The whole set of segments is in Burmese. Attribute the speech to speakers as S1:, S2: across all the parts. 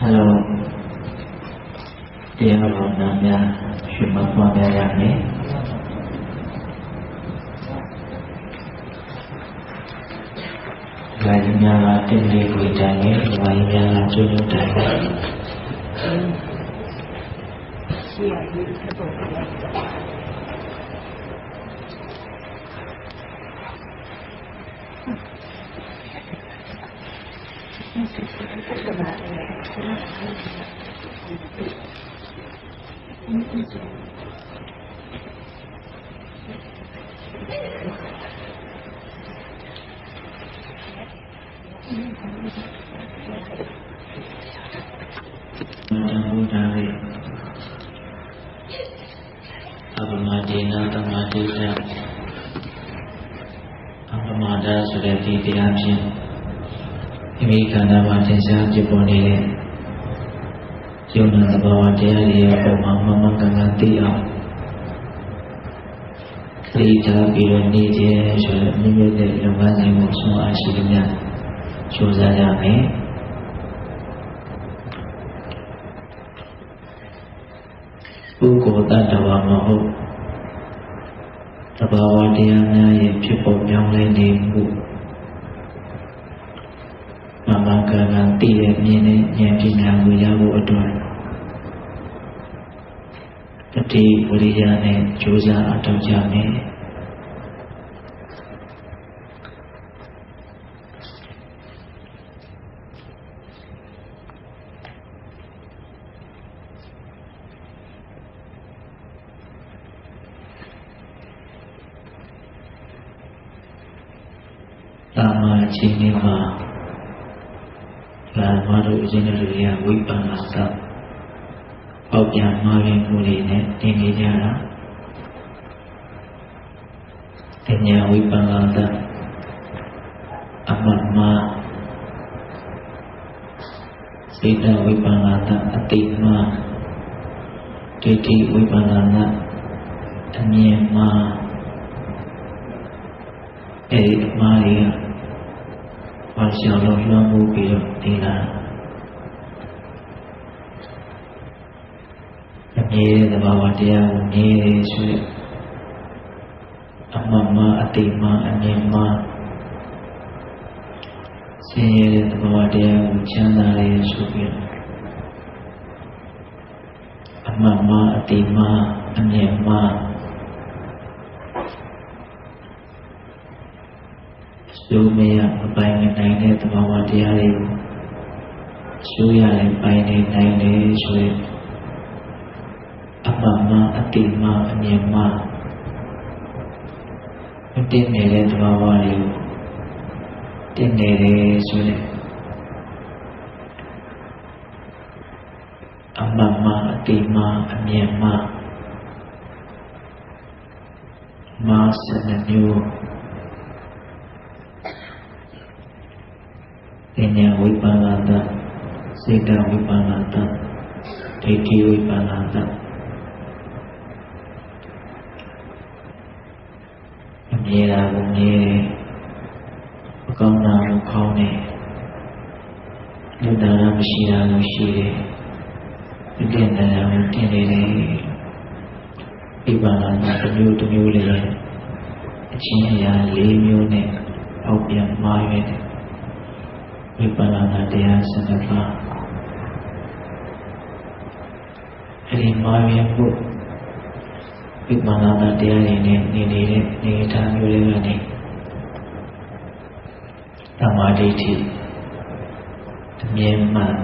S1: Hello တရားတော်နာများရှင်မပွားများရမယ်။ဝိုင်းများကတင်လေးကိုတိုင်းနဲ့ဝိုင်းများကကျွတ်ကျွတ်တိုင်းနဲ့ရှိရည်ဖြစ်ပေါ်တယ်။အပမဒေနသမာဓိတအပမဒါဆိုတဲ့ဒီတရားဖြင့်ဒီမိခန္ဓာမှာသင်္ချာဖြစ်ပေါ်နေတဲ့ယုံနာသဘာဝတရားတွေအပေါ်မှာမမကန်ကန်သိအောင်သိထားပြီးတော့နေခြင်းဆိုတဲ့မိမိရဲ့လုပ်ငန်းစဉ်ကိုဆုံးအားရှိသမျှကြိုးစားကြမယ်ပုဂ္ဂိုလ်တ attva မဟုတ်သဘာဝတရားများရဲ့ဖြစ်ပေါ်ပြောင်းလဲနေမှုမမကန်ကန်သိတဲ့မြင်တဲ့ဉာဏ်ပညာကိုရဖို့အတွက်တတိဝိရိယနဲ့ကြိုးစားအထောက်ကြမယ်တာမအချိန်လေးမှာလာမတို့အချင်းတွေကဝိပဿနာသပေါက်ပြန်မှားရင်မှုတွေနဲ့တင်နေကြတာတဉာဝိပဿနာသအမှတ်မှာစေတဝိပဿနာသအတိမှာဒိဋ္ဌိဝိပဿနာအမြင်မှာအဲဒီအမှားတွေကဘာရှောင်လို့လွှမ်းမိုးပြီးတော့နေလာအမြဲတဲ့သဘာဝတရားကိုမြဲတယ်ဆိုတဲ့အမှန်မှအတိမှအမြင်မှဆင်းရဲတဲ့သဘာဝတရားကိုချမ်းသာတယ်ဆိုပြီးအမှန်မှအတိမှအမြင်မှကျိုးမရမပိုင်နိုင်တဲ့သဘာဝတရားတွေကိုကျိုးရတယ်ပိုင်နေနိုင်တယ်ဆိုရင်အမှန်မှအတိမှအမြင်မှမတင်နေတဲ့သဘာဝတွေကိုတင်နေတယ်ဆိုရင်အမှန်မှအတိမှအမြင်မှမာစနမျိုးပညာဝိပဿနာတစေတဝိပဿနာတဒိဋ္ဌိဝိပဿနာတအမြဲတာကိုမြဲတယ်အကောင်းတာကိုကောင်းတယ်လူတာကမရှိတာကိုရှိတယ်ဒီတင်နေတာကိုတင်နေတယ်ဝိပဿနာတစ်မျိုးတစ်မျိုးလေးအချင်းအရာ၄မျိုးနဲ့အောက်ပြန်မှားရတယ်ဝိပဿနာတရား12ပါးအဲဒီမှားရဖို့ဝိပဿနာတရားတွေနဲ့နေနေတဲ့နေထားမျိုးတွေကနေသမာဓိဋ္ဌိအမြဲမှန်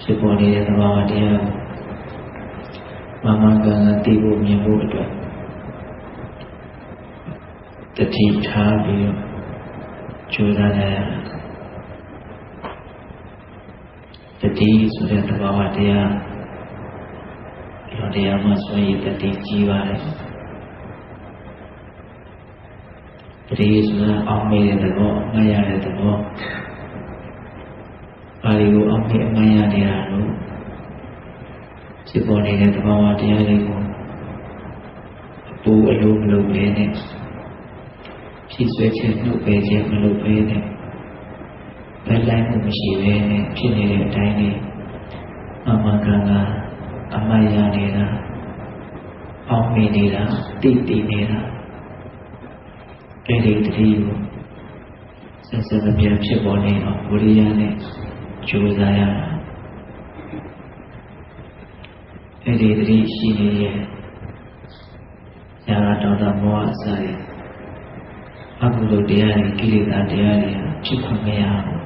S1: ဖြစ်ပေါ်နေတဲ့သဘာဝတရားကိုမမကန်ကန်သိဖို့မြင်ဖို့အတွက်တတိထားပြီးတော့ကြိုးစားကြရတတိဆိုတဲ့သဘာဝတရားဒီတရားမှာဆိုရင်တတိကြီးပါတယ်တတိဆိုတာအောက်မေ့တဲ့သဘောအမှတ်ရတဲ့သဘောပါဠိကိုအောက်မေ့အမှတ်ရနေတာလို့ဖြစ်ပေါ်နေတဲ့သဘာဝတရားတွေကိုအပူအလိုမလုပ်ပဲနဲ့ဖြည့်ဆွဲခြင်းနှုတ်ပဲခြင်းမလုပ်ပဲနဲ့ဘယ်လ လိုက်မှုမရှိဘဲနဲ့ဖြစ်နေတဲ့အတိုင်းလေးအမှန်ကန်ကအမှတ်ရနေတာအောက်မေ့နေတာသိသိနေတာအဲ့ဒီတတိကိုဆက်ဆက်မပြတ်ဖြစ်ပေါ်နေအောင်ဝိရိယနဲ့ကြိုးစားရတာအဲ့ဒီတတိရှိနေရဲ့ဇာတော်တော်မောဟအစရအကုသိုလ်တရားတွေကိလေသာတရားတွေဖြစ်ခွင့်မရဘူး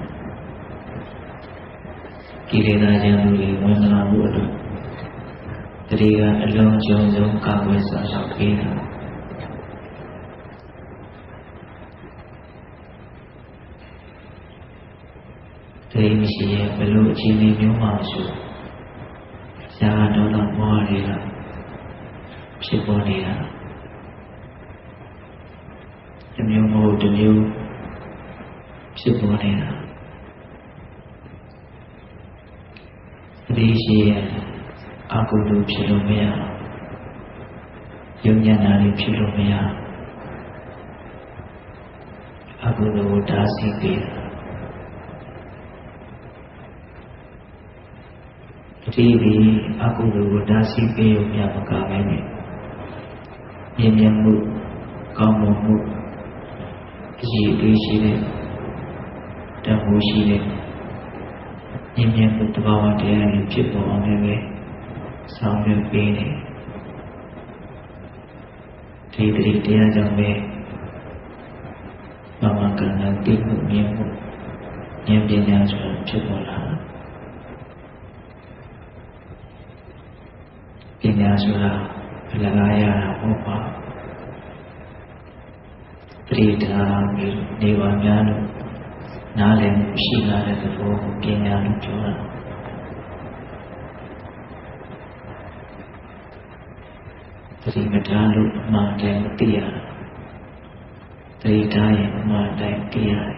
S1: ကိလေသာခြင်းတွေဝင်လာမှုအတွက်တတိကအလုံးစုံဆုံးကာကွယ်ဆောင်ရှောက်ပေးတာတတိမရှိရဲ့ဘယ်လိုအခြေအနေမျိုးမှမရှိဇာတော်တော်မောဟတွေကဖြစ်ပေါ်နေတာတမျိုးမဟုတ်တမျိုးဖြစ်ပေါ်နေတာတတိရှိရဲ့အကုသိုလ်ဖြစ်လို့မရယုံညံ့တာတွေဖြစ်လို့မရအကုသိုလ်ကိုတားဆီးပေးတာတတိဒီအကုသိုလ်ကိုတားဆီးပေးရုံမျှမကဘဲနဲ့မြင်မြတ်မှုကောင်းမှုအရေးအသေးရှိတဲ့တန်ဖိုးရှိတဲ့မြင်မြတ်မှုတဘာဝတရားတွေဖြစ်ပေါ်အောင်လည်းဆောင်ရွက်ပေးနေဒီတတိတရားကြောင့်ပဲမမကံကတိမှုမြင်မှုဉာဏ်ပညာဆိုတာဖြစ်ပေါ်လာပညာဆိုတာအလကားရတာဟုတ်ပါပရိဒါနေပါများလို့နားလည်မှုရှိလာတဲ့သဘောကိုပညာလို့ပြောတာပရိမထားလို့အမှန်တိုင်းသိရတာပရိထားရင်အမှန်တိုင်းသိရတယ်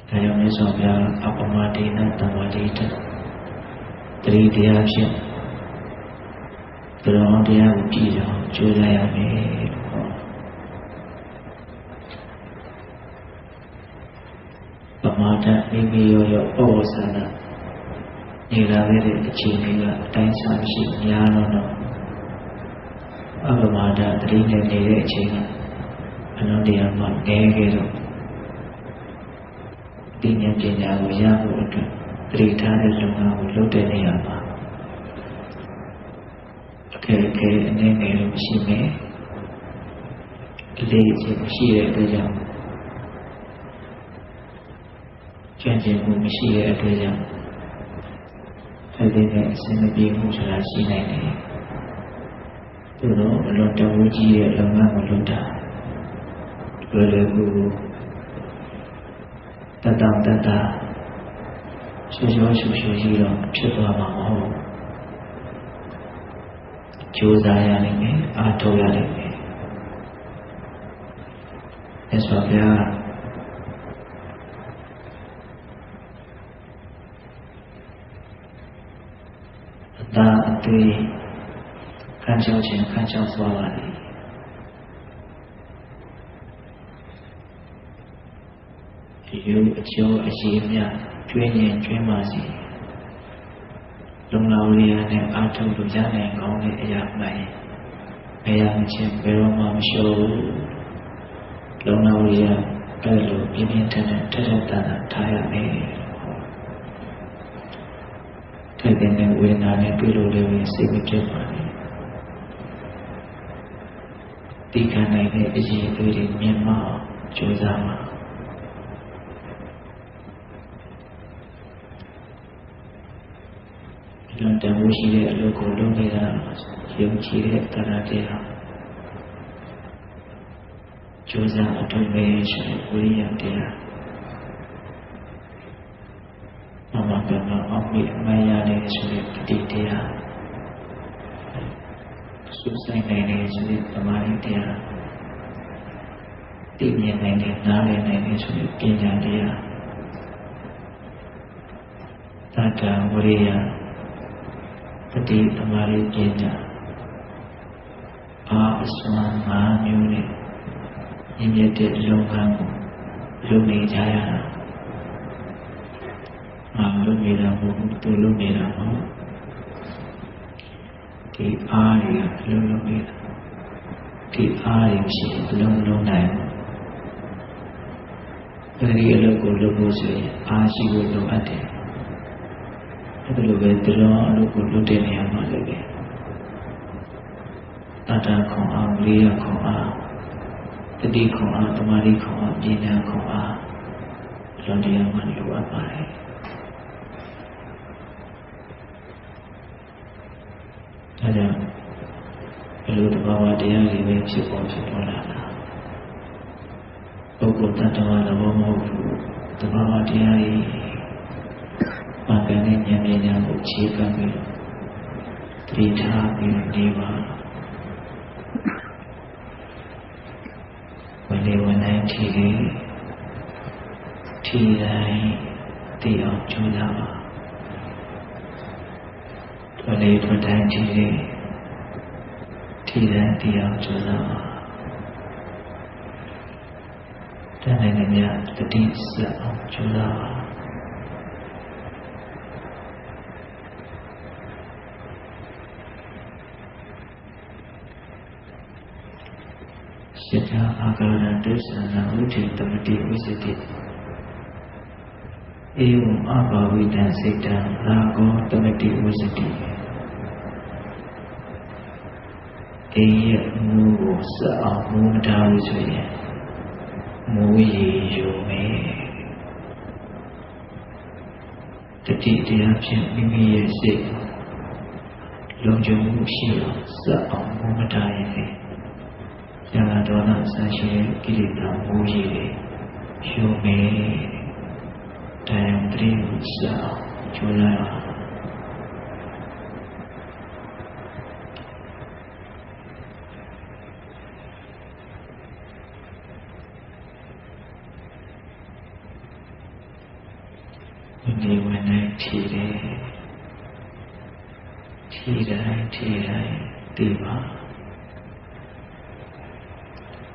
S1: ဒါကြောင့်မြတ်စွာဘုရားအပမဒိနတမဒိတပရိတရားဖြင့်ဘုရားတရားကိုကြည်အောင်ကြိုးစားရမယ်ပမာဒမိမိရောဩဝဆန္ဒနေလာတဲ့အခြေအနေကအတိုင်းစားရှိများတော့အပမာဒတတိနဲ့နေတဲ့အချိန်ကအနုတ္တရာမှာနေခဲ့တော့ဒီဉာဏ်ပညာကိုရဖို့အတွက်တတိထားတဲ့လုပ်ငန်းကိုလုပ်တဲ့နေရာမှာအခက်အခဲအနေနဲ့လို့ရှိမယ်အလေးချိန်ရှိတဲ့အတွက်ကြောင့်ကြံ့ကြံ့မှုမရှိတဲ့အတွက်ကြောင့်အဲဒီနဲ့အစမပြေမှုဆိုတာရှိနိုင်တယ်သူတို့အလွန်တဝူးကြီးရဲ့လုပ်ငန်းကိုလုပ်တာလွယ်လွယ်ကူတတ်တောင့်တတ်တာရှုပ်ရှုပ်ကြီးတော့ဖြစ်သွားမှာမဟုတ်ကြိုးစားရနိုင်မယ်အားထုတ်ရနိုင်မယ်အဲဆိုဗျာအတာအသွေးခန်းချောင်းခြင်းခန်းချောင်းသွားပါလေယူအကျိုးအရှိမြကျွေးရင်ကျွေးပါစီလုံလောက်ရည်နဲ့အားထုတ်လို့ရနိုင်ကောင်းတဲ့အရာမှန်ဘယ်ရမချင်းဘယ်တော့မှမလျှော့ဘူးလုံလောက်ရည်အဲ့လိုပြင်းပြင်းထန်ထန်ထက်ထက်တန်တန်ထားရမယ်ထိုက်တဲ့ဝေဒနာနဲ့တွေ့လို့လည်းစိတ်မဖြစ်ပါနဲ့ဒီခံနိုင်တဲ့အရေးအသွေးတွေမြင်မှကြိုးစားမှာလွန်တမှုရှိတဲ့အလုပ်ကိုလုပ်နေတာယုံကြည်တဲ့တရားတရားကြိုးစားအထုံးပဲရှိတဲ့ဝိရိယတရားမမကအောင်ပြီးအမှန်ရတယ်ဆိုတဲ့ပฏิတရားစုဆိုင်နိုင်တယ်ဆိုတဲ့သမာဓိတရားသိမြင်နိုင်တယ်နားလည်နိုင်တယ်ဆိုတဲ့ပညာတရားသတ္တဝိရိယပฏิသမာဓိပညာအားအစွမ်း၅မျိုးနဲ့မြင့်မြတ်တဲ့လုံငန်းကို လုံနေကြရတာငါလုံနေတာမဟုတ်ဘူးသူလုံနေတာမဟုတ်ဒီအားတွေကလုံနေတာဒီအားတွေရှိလုံနိုင်အဲဒီအလုပ်ကိုလုပ်ဖို့ဆိုရင်အားရှိဖို့လိုအပ်တယ်အဲဒီလိုပဲဒီလိုအလုပ်ကိုလုပ်တဲ့နေရာမှာလည်းပဲတတခွန်အားလေးရခွန်အားတတိခွန်အားတမာတိခွန်အားပညာခွန်အားလွန်တရားမှလိုအပ်ပါတယ်ဒါကြောင့်ဘယ်လိုတဘာဝတရားတွေပဲဖြစ်ပေါ်လာတာပုဂ္ဂိုလ်တ attva သဘောမဟုတ်ဘူးတဘာဝတရားတွေပါကနဲ့ဉာဏ်ပညာကိုခြေကပ်ပြီးတတိထားပြီးနေပါဝင်လေဝင်တိုင်းထီတိုင်းတည်အောင်ကြိုးစားပါဝင်လေဝင်တိုင်းထီတိုင်းတည်အောင်ကြိုးစားပါတဏှာနဲ့များတတိစအောင်ကြိုးစားပါယထာအာကာရဒုက္ခနာဝိထေတမတိဝိသတိဧဝံအဘာဝိတံစိတ်တံရာဂောတမတိဝိသတိအိယမူကိုစအောင်မူမထားလို့ဆိုရင်မူရည်ယူမယ်တတိတရားဖြင့်မိမိရဲ့စိတ်လုံခြုံမှုရှိအောင်စအောင်မူမထားရင်ဉာဏ်တော်နဲ့ဆန့်ရှင်းကိလေသာမူရည်တွေရှုမယ်တရားတတိကိုစအောင်ကျိုးလိုက်အောင်ဒီဝင်နေထီတိုင်းဒီပါ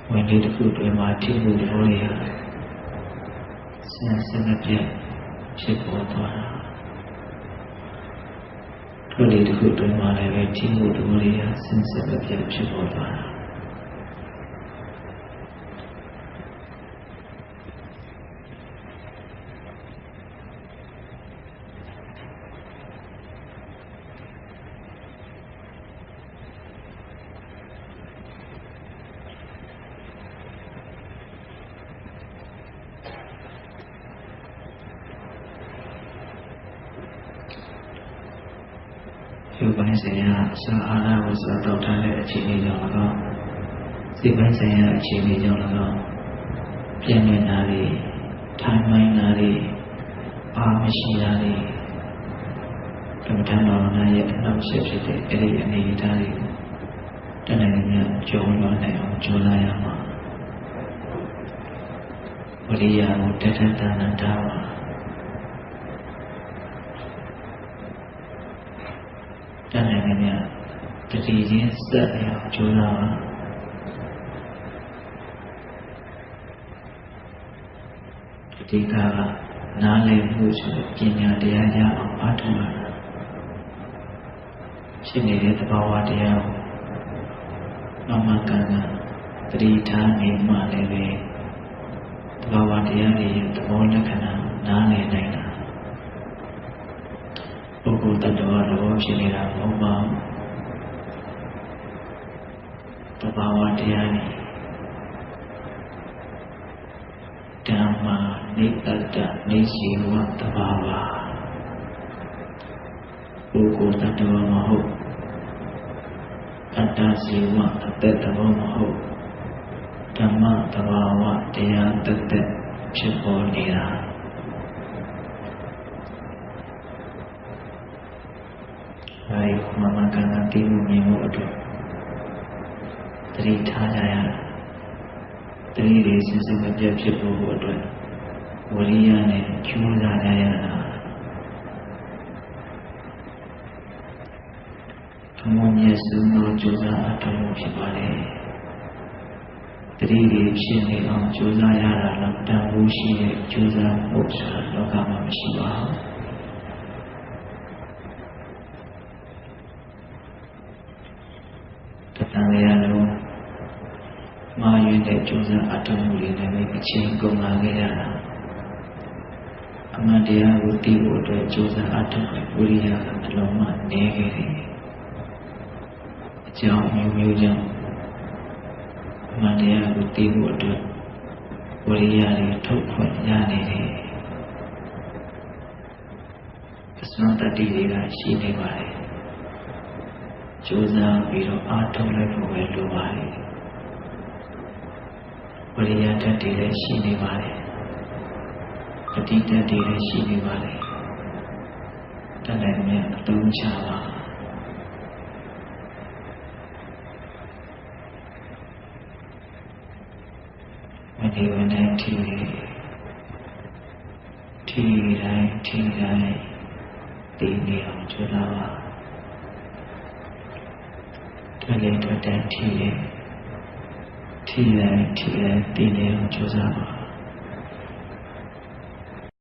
S1: ဝင်လေတစ်ခုတွင်မှာထိမှုတွေဟောရဆင်းစနပြဖြစ်ပေါ်သွားတာထွက်လေတစ်ခုတွင်မှာလည်းပဲထိမှုတွေဆင်းစနပြဖြစ်ပေါ်သွားတာရုပ်ပိုင်းဆိုင်ရာစာအားလာကိုစာတောက်ထားတဲ့အခြေအနေကြောင့်၎င်းစိတ်ပိုင်းဆိုင်ရာအခြေအနေကြောင့်၎င်းပြည့်နေတာတွေထိုင်မှန်တာတွေအားမရှိတာတွေကမ္မထာတော်နာရဲ့အနောက်ဆက်ဖြစ်တဲ့အဲ့ဒီအနေအထားတွေကိုတဏှာနဲ့ကြုံလွန်နိုင်အောင်ကြိုးစားရမှာဝိရိယကိုတထတန်ထားပါတဏှာနဲ့များတတိချင်းစက်ရအောင်ကြိုးစားပါအဓိကနားလည်မှုဆိုပညာတရားရအောင်အားထုတ်ရတာဖြစ်နေတဲ့သဘာဝတရားကိုနောက်မှကံကတတိထားနေမှလည်းပဲသဘာဝတရားတွေရဲ့သဘောလက္ခဏာနားလည်နိုင်တာပုဂ္ဂိုလ်တ attva လောဖြစ်နေတာမဟုတ်ပါဘူးသဘာဝတရားတွေဓမ္မနိတ္တနေစီဝသဘာဝပုဂ္ဂိုလ်တ attva မဟုတ်အတ္တစီဝအတ္တသဘောမဟုတ်ဓမ္မသဘာဝတရားတသက်ဖြစ်ပေါ်နေတာအဲဒီမမကံကတိမှုမြင်မှုအတွက်တတိထားကြရတာတတိတွေစဉ်စဉ်မပြတ်ဖြစ်ဖို့အတွက်ဝိရိယနဲ့ကြိုးစားကြရတာဘုံမျက်စုံသောကြိုးစားအထောက်အပံ့ဖြစ်ပါလေ တတိယဖြစ်နေအောင်ကြိုးစားရတာတော့တန်ဖိုးရှိတဲ့ကြိုးစားမှုဆိုတာလောကမှာမရှိပါဘူးတန်ရလုံးမာရွေးတဲ့ကြိုးစားအထောက်အကူတွေနဲ့အချိန်ကုန်လာခဲ့ရတာအမှန်တရားကိုသိဖို့အတွက်ကြိုးစားအထောက်အကူဝိရိယကအလုံးမနေခဲ့တယ်အကြောင်းမျိုးမျိုးကြောင့်အမှန်တရားကိုသိဖို့အတွက်ဝိရိယတွေထုတ်ဖွင့်ရနေတယ်အစွမ်းတတိတွေကရှိနေပါတယ်ကြိုးစားပြီးတော့အားထုတ်လိုက်ဖို့ပဲလိုပါတယ်ဝိရိယတတ်တွေလည်းရှိနေပါတယ်ပဋိတတ်တွေလည်းရှိနေပါတယ်တတ်နိုင်မြတ်အသုံးချပါမဒီဝနဲ့ထီတိုင်းတည်နေအောင်ကြိုးစားပါထွက်လေထွက်တဲ့ထီတိုင်းတည်နေအောင်ကြိုးစားပါ